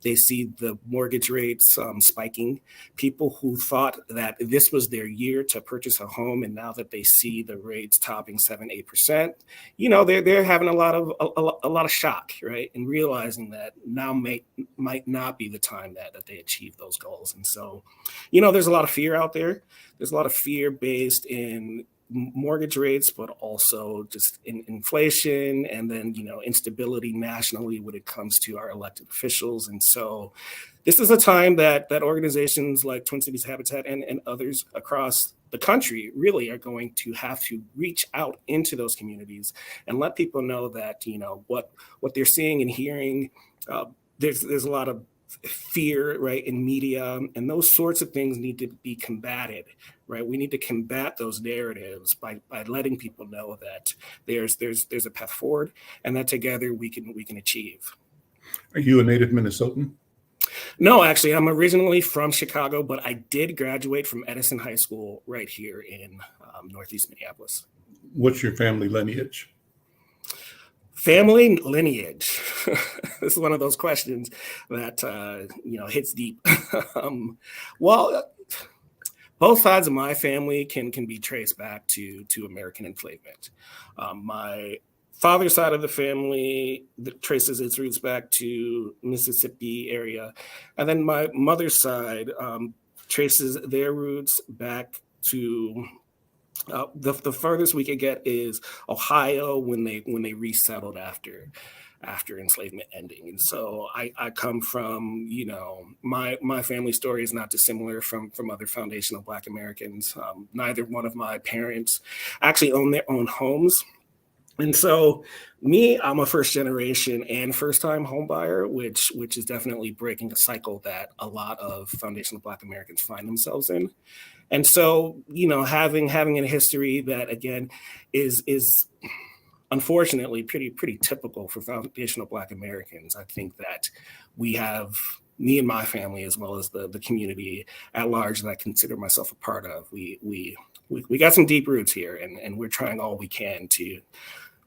They see the mortgage rates spiking. People who thought that this was their year to purchase a home, and now that they see the rates topping 7-8%, they're having a lot of shock, right? And realizing that now might not be the time that they achieve those goals. And so, there's a lot of fear out there. There's a lot of fear based in mortgage rates, but also just in inflation, and then instability nationally when it comes to our elected officials. And so this is a time that organizations like Twin Cities Habitat and others across the country really are going to have to reach out into those communities and let people know that what they're seeing and hearing. There's a lot of fear, right, in media, and those sorts of things need to be combated, right? We need to combat those narratives by letting people know that there's a path forward, and that together we can achieve. Are you a native Minnesotan? No, actually, I'm originally from Chicago, but I did graduate from Edison High School right here in Northeast Minneapolis. What's your family lineage? Family lineage. This is one of those questions that hits deep. Well, both sides of my family can be traced back to American enslavement. My father's side of the family traces its roots back to Mississippi area, and then my mother's side traces their roots back to The furthest we could get is Ohio when they resettled after enslavement ending. And so I come from, my family story is not dissimilar from other foundational Black Americans. Neither one of my parents actually own their own homes. And so I'm a first generation and first time home buyer, which is definitely breaking a cycle that a lot of foundational Black Americans find themselves in. And so, having a history that, again, is unfortunately pretty typical for foundational Black Americans. I think that we have, me and my family, as well as the community at large that I consider myself a part of, we got some deep roots here, and we're trying all we can to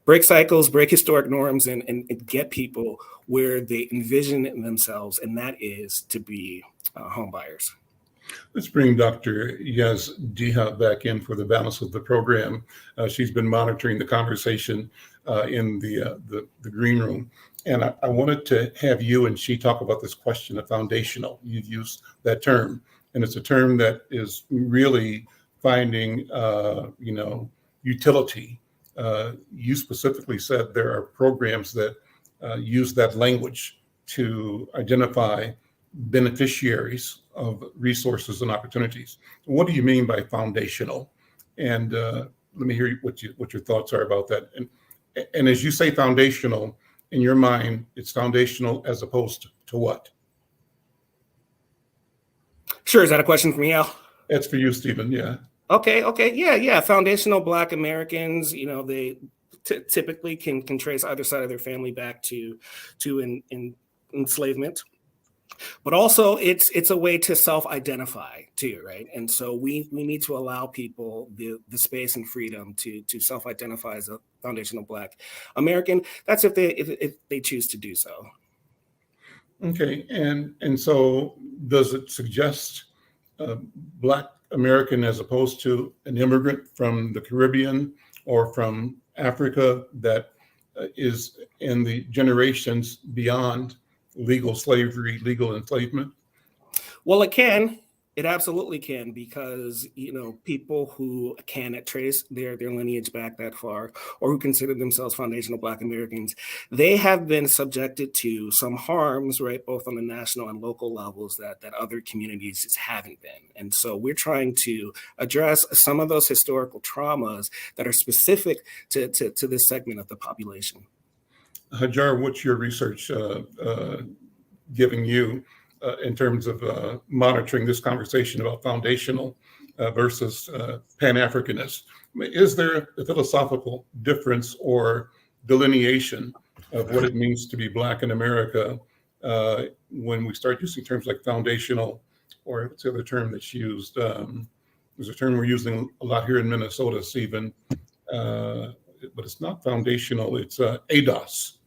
break cycles, break historic norms, and get people where they envision themselves, and that is to be home buyers. Let's bring Dr. Yazdiha back in for the balance of the program. She's been monitoring the conversation in the green room. And I wanted to have you and she talk about this question of foundational. You've used that term, and it's a term that is really finding, utility. You specifically said there are programs that use that language to identify beneficiaries of resources and opportunities. What do you mean by foundational? And let me hear what your thoughts are about that. And as you say foundational, in your mind, it's foundational as opposed to what? Sure. Is that a question for me, Al? That's for you, Stephen. Yeah. Okay. Yeah. Foundational Black Americans, they typically can trace either side of their family back to enslavement. But also it's a way to self-identify too, right? And so we need to allow people the space and freedom to self-identify as a foundational Black American. That's if they choose to do so. Okay, and so does it suggest Black American as opposed to an immigrant from the Caribbean or from Africa that is in the generations beyond legal slavery, legal enslavement? Well, it absolutely can, because people who can trace their lineage back that far, or who consider themselves foundational Black Americans, they have been subjected to some harms, right, both on the national and local levels that other communities just haven't been. And so we're trying to address some of those historical traumas that are specific to this segment of the population. Hajar, what's your research giving you in terms of monitoring this conversation about foundational versus Pan-Africanist? Is there a philosophical difference or delineation of what it means to be Black in America when we start using terms like foundational, or what's the other term that's used? There's a term we're using a lot here in Minnesota, Stephen, but it's not foundational, it's ADOS.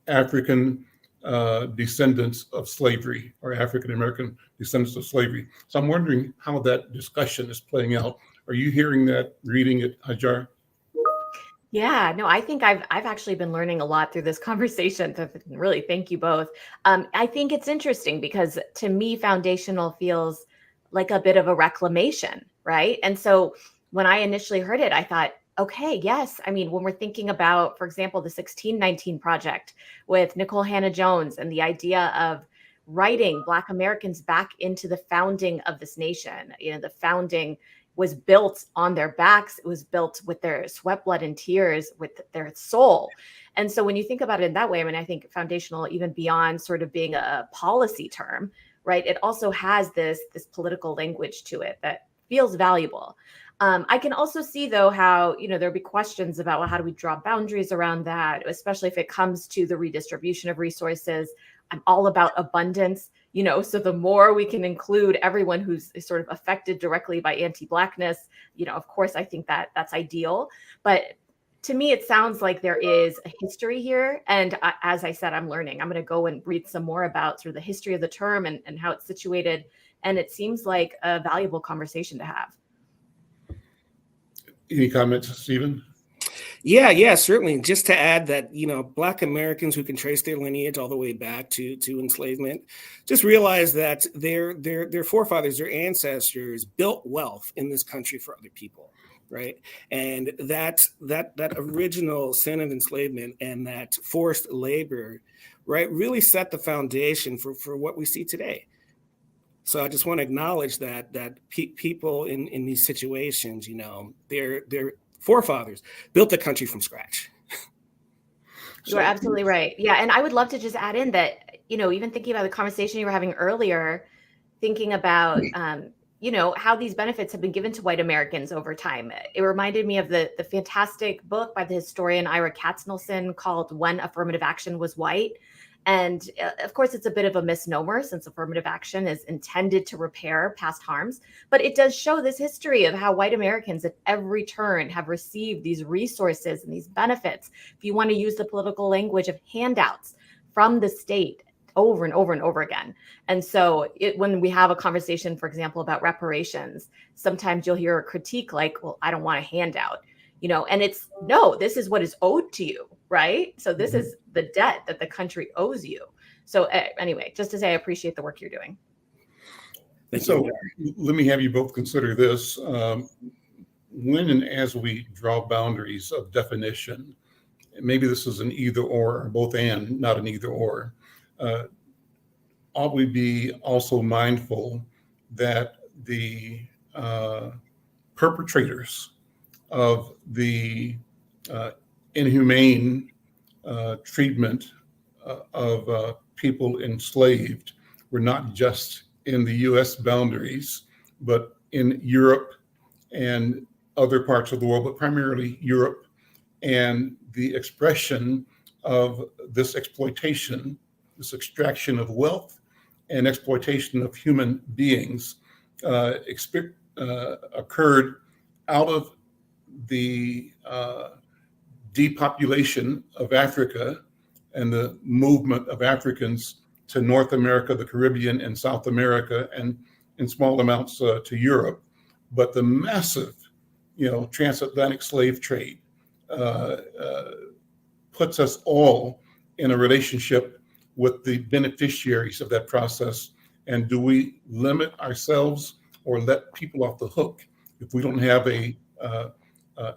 African descendants of slavery, or African American descendants of slavery. So I'm wondering how that discussion is playing out. Are you hearing that, reading it, Hajar? Yeah, no, I think I've actually been learning a lot through this conversation. So really, thank you both. I think it's interesting because to me, foundational feels like a bit of a reclamation, right? And so when I initially heard it, I thought, okay, yes. I mean, when we're thinking about, for example, the 1619 Project with Nicole Hannah-Jones and the idea of writing Black Americans back into the founding of this nation, the founding was built on their backs. It was built with their sweat, blood, and tears, with their soul. And so when you think about it in that way, I mean, I think foundational, even beyond sort of being a policy term, right, it also has this political language to it that feels valuable. I can also see, though, how, there'll be questions about, well, how do we draw boundaries around that, especially if it comes to the redistribution of resources. I'm all about abundance, so the more we can include everyone who's sort of affected directly by anti-Blackness, of course, I think that that's ideal. But to me, it sounds like there is a history here. And as I said, I'm learning. I'm going to go and read some more about sort of the history of the term and how it's situated. And it seems like a valuable conversation to have. Any comments, Stephen? Yeah, certainly. Just to add that, Black Americans who can trace their lineage all the way back to enslavement, just realize that their forefathers, their ancestors built wealth in this country for other people, right? And that original sin of enslavement and that forced labor, right, really set the foundation for what we see today. So I just want to acknowledge that people in these situations, their forefathers built the country from scratch. You are absolutely right. Yeah. And I would love to just add in that, even thinking about the conversation you were having earlier, thinking about, how these benefits have been given to white Americans over time. It reminded me of the fantastic book by the historian Ira Katznelson called When Affirmative Action Was White. And of course, it's a bit of a misnomer since affirmative action is intended to repair past harms. But it does show this history of how white Americans at every turn have received these resources and these benefits. If you want to use the political language of handouts from the state over and over and over again. And so when we have a conversation, for example, about reparations, sometimes you'll hear a critique like, well, I don't want a handout. And it's no, this is what is owed to you, right? So this is the debt that the country owes you. So anyway, just to say, I appreciate the work you're doing. So let me have you both consider this. When and as we draw boundaries of definition, maybe this is an either or both and, not an either or, ought we be also mindful that the perpetrators of the inhumane treatment of people enslaved were not just in the US boundaries, but in Europe and other parts of the world, but primarily Europe. And the expression of this exploitation, this extraction of wealth and exploitation of human beings occurred out of the depopulation of Africa and the movement of Africans to North America, the Caribbean, and South America, and in small amounts to Europe. But the massive, transatlantic slave trade puts us all in a relationship with the beneficiaries of that process. And do we limit ourselves or let people off the hook if we don't have an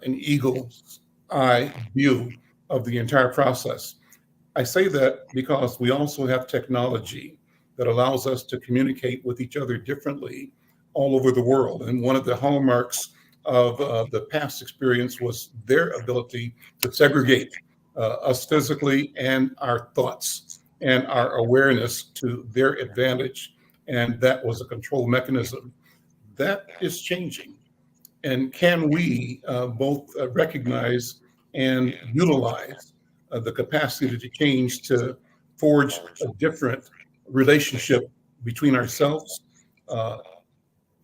eagle's eye view of the entire process? I say that because we also have technology that allows us to communicate with each other differently all over the world. And one of the hallmarks of the past experience was their ability to segregate us physically and our thoughts and our awareness to their advantage. And that was a control mechanism. That is changing. And can we both recognize and utilize the capacity to change, to forge a different relationship between ourselves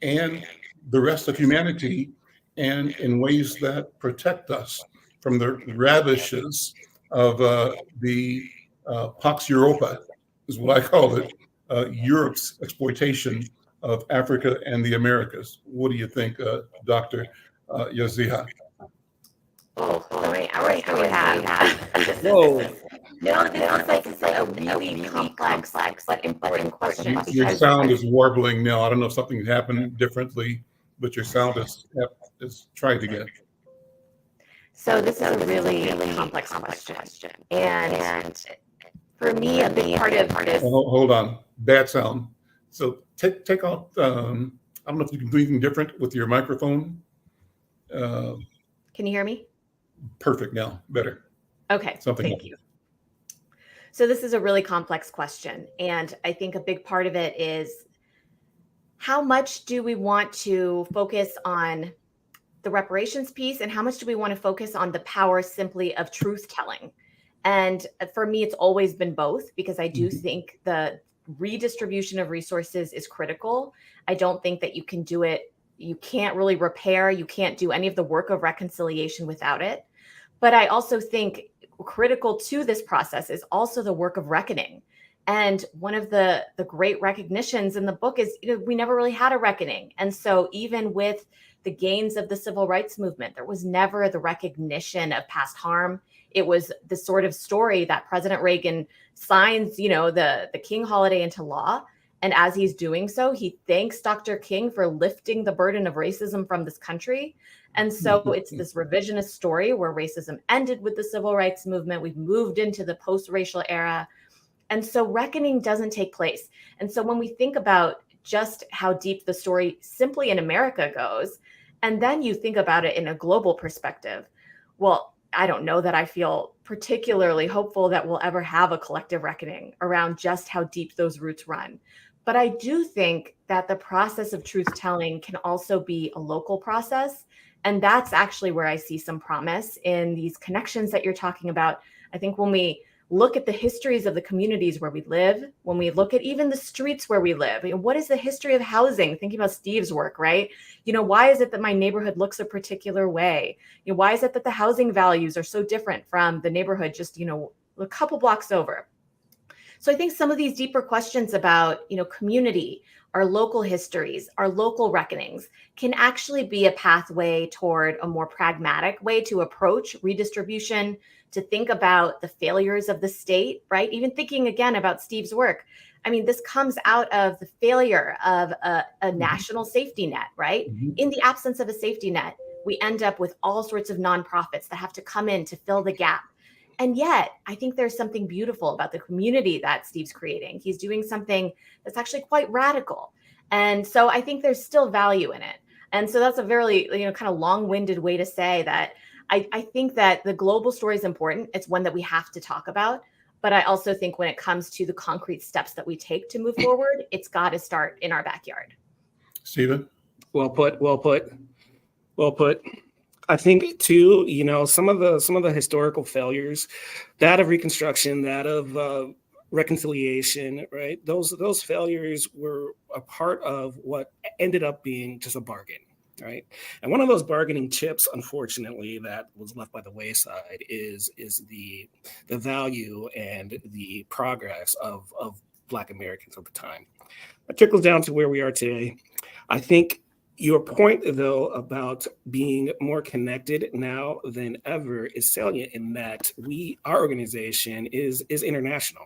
and the rest of humanity, and in ways that protect us from the ravages of the Pax Europa, is what I call it, Europe's exploitation of Africa and the Americas. What do you think, Dr. Yazdiha? Oh, I already have. Whoa. No, this is like a really complex but important question. Your sound is warbling now. I don't know if something happened differently, but your sound is tried again. So this is a really complex question. And for me, a big part of Hold on, bad sound. So take out, I don't know if you can do anything different with your microphone. Can you hear me? Perfect now, better. Okay, thank you. So this is a really complex question. And I think a big part of it is how much do we want to focus on the reparations piece and how much do we want to focus on the power simply of truth telling? And for me, it's always been both, because I do think the redistribution of resources is critical. I don't think that you can do it. You can't really repair. You can't do any of the work of reconciliation without it. But I also think critical to this process is also the work of reckoning. And one of the great recognitions in the book is, we never really had a reckoning. And so even with the gains of the civil rights movement. There was never the recognition of past harm. It was the sort of story that President Reagan signs, the King holiday into law. And as he's doing so, he thanks Dr. King for lifting the burden of racism from this country. And so it's this revisionist story where racism ended with the civil rights movement. We've moved into the post-racial era. And so reckoning doesn't take place. And so when we think about just how deep the story simply in America goes, and then you think about it in a global perspective, well, I don't know that I feel particularly hopeful that we'll ever have a collective reckoning around just how deep those roots run. But I do think that the process of truth telling can also be a local process. And that's actually where I see some promise in these connections that you're talking about. I think when we look at the histories of the communities where we live, when we look at even the streets where we live, what is the history of housing? Thinking about Steve's work, right? Why is it that my neighborhood looks a particular way? Why is it that the housing values are so different from the neighborhood just, a couple blocks over? So I think some of these deeper questions about, community, our local histories, our local reckonings can actually be a pathway toward a more pragmatic way to approach redistribution, to think about the failures of the state, right? Even thinking again about Steve's work. I mean, this comes out of the failure of a national safety net, right? In the absence of a safety net, we end up with all sorts of nonprofits that have to come in to fill the gap. And yet, I think there's something beautiful about the community that Steve's creating. He's doing something that's actually quite radical. And so I think there's still value in it. And so that's a very, kind of long-winded way to say that I think that the global story is important. It's one that we have to talk about. But I also think when it comes to the concrete steps that we take to move forward, it's got to start in our backyard. Stephen? Well put. I think too, some of the historical failures, that of Reconstruction, that of reconciliation, right? Those failures were a part of what ended up being just a bargain, right? And one of those bargaining chips, unfortunately, that was left by the wayside is the value and the progress of Black Americans at the time. It trickles down to where we are today. I think your point, though, about being more connected now than ever is salient in that our organization is international.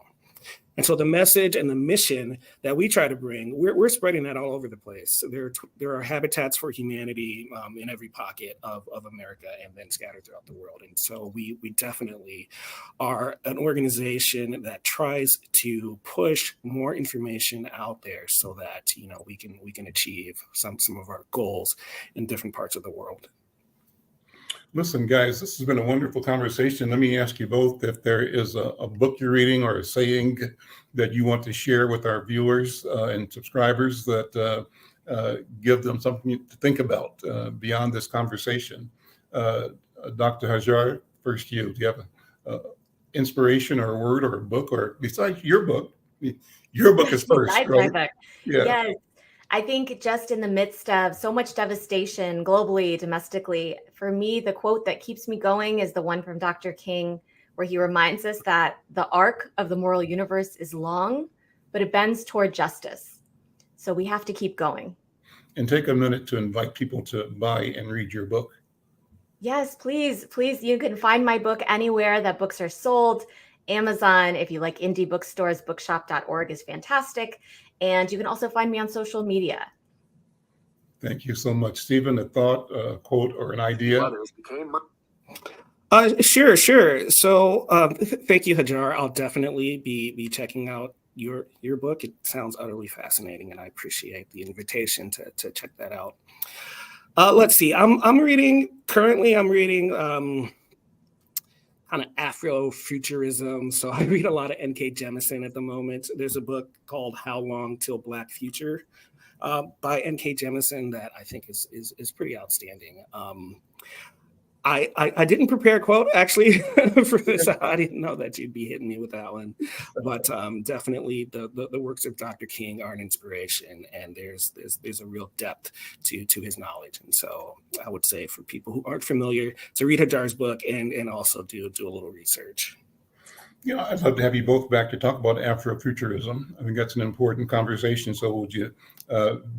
And so the message and the mission that we try to bring, we're spreading that all over the place. There are habitats for humanity in every pocket of America and then scattered throughout the world. And so we definitely are an organization that tries to push more information out there so that we can achieve some of our goals in different parts of the world. Listen, guys, this has been a wonderful conversation. Let me ask you both if there is a book you're reading or a saying that you want to share with our viewers and subscribers that give them something to think about beyond this conversation. Dr. Hajar, first you. Do you have an inspiration or a word or a book, or besides your book? Your book is first, Besides right? my book. Yeah. Yes. I think just in the midst of so much devastation globally, domestically, for me, the quote that keeps me going is the one from Dr. King, where he reminds us that the arc of the moral universe is long, but it bends toward justice. So we have to keep going. And take a minute to invite people to buy and read your book. Yes, please. You can find my book anywhere that books are sold. Amazon, if you like indie bookstores, bookshop.org is fantastic. And you can also find me on social media. Thank you so much. Stephen, a thought, a quote, or an idea? Sure. So thank you, Hajar. I'll definitely be checking out your book. It sounds utterly fascinating, and I appreciate the invitation to check that out. Let's see. I'm reading kind of Afrofuturism. So I read a lot of N.K. Jemisin at the moment. There's a book called How Long Till Black Future by N.K. Jemisin that I think is pretty outstanding. I didn't prepare a quote actually for this. I didn't know that you'd be hitting me with that one, but definitely the works of Dr. King are an inspiration, and there's a real depth to his knowledge. And so I would say for people who aren't familiar to read Hajar's book and also do a little research. I'd love to have you both back to talk about Afrofuturism. I think that's an important conversation. So would you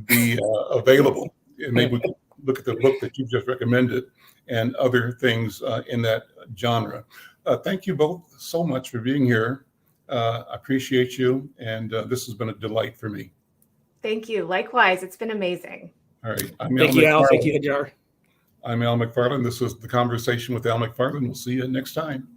be available? And maybe we look at the book that you just recommended and other things in that genre. Thank you both so much for being here. I appreciate you, and this has been a delight for me. Thank you. Likewise, it's been amazing. All right. Thank you, Al. Thank you, Hajar. I'm Al McFarlane. This is The Conversation with Al McFarlane. We'll see you next time.